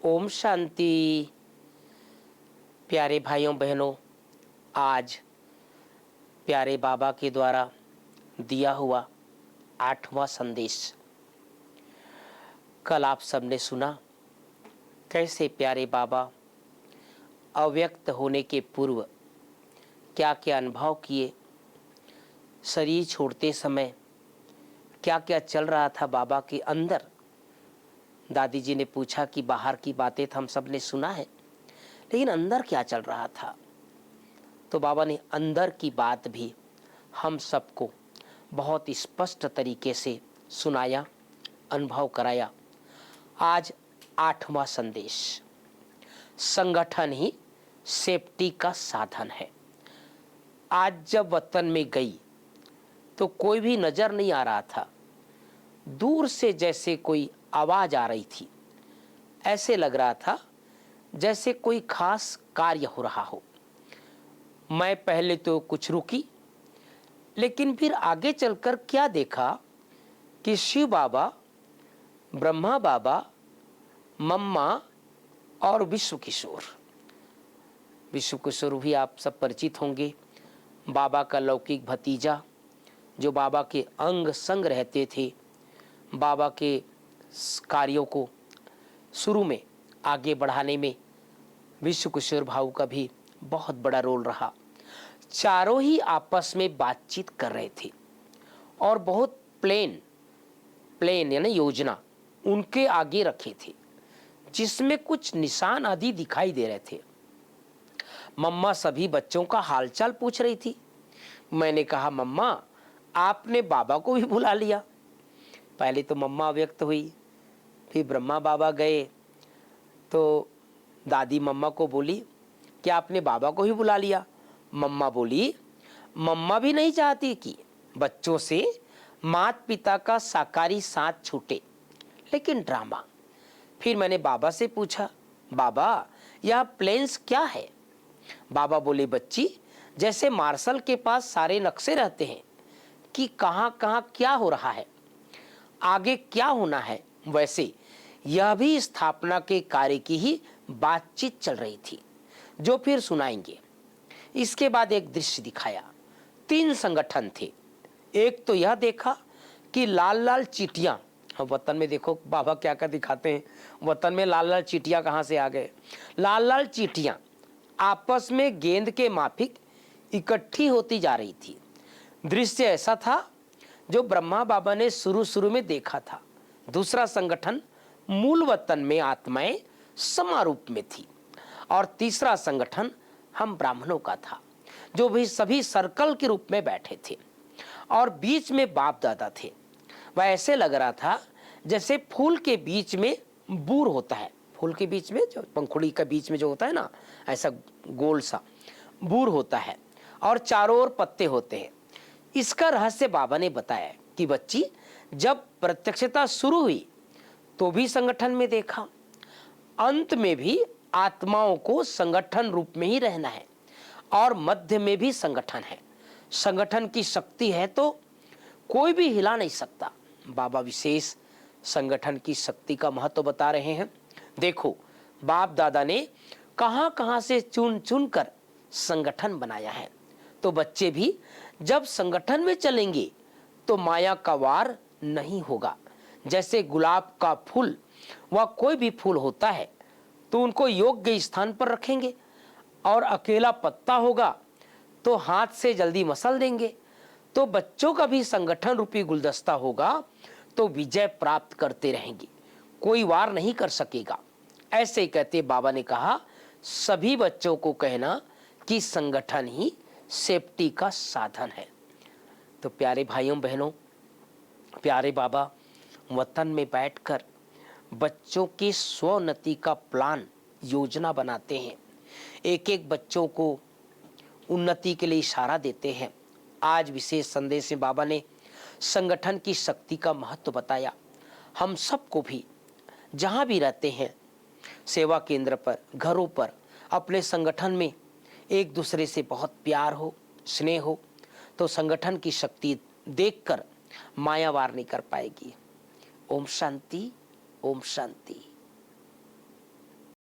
ओम शांति। प्यारे भाइयों बहनों, आज प्यारे बाबा के द्वारा दिया हुआ 8वां संदेश। कल आप सबने सुना कैसे प्यारे बाबा अव्यक्त होने के पूर्व क्या क्या अनुभव किए, शरीर छोड़ते समय क्या क्या चल रहा था बाबा के अंदर। दादी जी ने पूछा कि बाहर की बातें तो हम सब ने सुना है, लेकिन अंदर क्या चल रहा था। तो बाबा ने अंदर की बात भी हम सबको बहुत स्पष्ट तरीके से सुनाया, अनुभव कराया। आज 8वां संदेश, संगठन ही सेफ्टी का साधन है। आज जब वतन में गई तो कोई भी नजर नहीं आ रहा था। दूर से जैसे कोई आवाज आ रही थी, ऐसे लग रहा था जैसे कोई खास कार्य हो रहा हो। मैं पहले तो कुछ रुकी, लेकिन फिर आगे चलकर क्या देखा कि शिव बाबा, ब्रह्मा बाबा, मम्मा और विश्व किशोर भी आप सब परिचित होंगे। बाबा का लौकिक भतीजा जो बाबा के अंग संग रहते थे, बाबा के कार्यों को शुरू में आगे बढ़ाने में विश्व किशोर भाऊ का भी बहुत बड़ा रोल रहा। चारों ही आपस में बातचीत कर रहे थे और बहुत प्लेन यानी योजना उनके आगे रखे थे, जिसमें कुछ निशान आदि दिखाई दे रहे थे। मम्मा सभी बच्चों का हालचाल पूछ रही थी। मैंने कहा, मम्मा आपने बाबा को भी बुला लिया। पहले तो मम्मा व्यक्त हुई, फिर ब्रह्मा बाबा गए तो दादी मम्मा को बोली, क्या आपने बाबा को ही बुला लिया? मम्मा बोली, मम्मा भी नहीं चाहती कि बच्चों से माता पिता का साकारी साथ छूटे, लेकिन ड्रामा। फिर मैंने बाबा से पूछा, बाबा यह प्लेन्स क्या है? बाबा बोले, बच्ची जैसे मार्शल के पास सारे नक्शे रहते हैं कि कहां कहां क्या हो रहा है, आगे क्या होना है, वैसे यह भी स्थापना के कार्य की ही बातचीत चल रही थी, जो फिर सुनाएंगे। इसके बाद एक दृश्य दिखाया। 3 संगठन थे। एक तो यह देखा कि लाल लाल चीटियां, वतन में देखो बाबा क्या क्या दिखाते हैं, वतन में लाल लाल चीटियां कहां से आ गए। लाल लाल चीटियां आपस में गेंद के माफिक इकट्ठी होती जा रही थी। दृश्य ऐसा था जो ब्रह्मा बाबा ने शुरू में देखा था। दूसरा संगठन मूल वतन में आत्माएं समारूप में थी, और तीसरा संगठन हम ब्राह्मणों का था, जो भी सभी सर्कल के रूप में बैठे थे और बीच में बाप दादा थे। वह ऐसे लग रहा था जैसे फूल के बीच में बूर होता है, फूल के बीच में जो पंखुड़ी का बीच में जो होता है ना, ऐसा गोल सा बूर होता है और चारों ओर पत्ते होते हैं। इसका रहस्य बाबा ने बताया कि बच्ची जब प्रत्यक्षता शुरू हुई तो भी संगठन में देखा, अंत में भी आत्माओं को संगठन रूप में ही रहना है और मध्य में भी संगठन है। संगठन की शक्ति है तो कोई भी हिला नहीं सकता। बाबा विशेष संगठन की शक्ति का महत्व बता रहे हैं। देखो, बाप दादा ने कहां कहां से चुन चुन कर संगठन बनाया है, तो बच्चे भी जब संगठन में चलेंगे तो माया का वार नहीं होगा। जैसे गुलाब का फूल व कोई भी फूल होता है तो उनको योग्य स्थान पर रखेंगे, और अकेला पत्ता होगा तो हाथ से जल्दी मसल देंगे। तो बच्चों का भी संगठन रूपी गुलदस्ता होगा तो विजय प्राप्त करते रहेंगे, कोई वार नहीं कर सकेगा। ऐसे ही कहते बाबा ने कहा, सभी बच्चों को कहना कि संगठन ही सेफ्टी का साधन है। तो प्यारे भाइयों बहनों, प्यारे बाबा वतन में बैठकर बच्चों की स्वोन्नति का प्लान, योजना बनाते हैं। एक एक बच्चों को उन्नति के लिए इशारा देते हैं। आज विशेष संदेश में बाबा ने संगठन की शक्ति का महत्व बताया। हम सबको भी जहां भी रहते हैं, सेवा केंद्र पर, घरों पर, अपने संगठन में एक दूसरे से बहुत प्यार हो, स्नेह हो, तो संगठन की शक्ति देखकर माया वार नहीं कर पाएगी। ओम शांति, ओम शांति।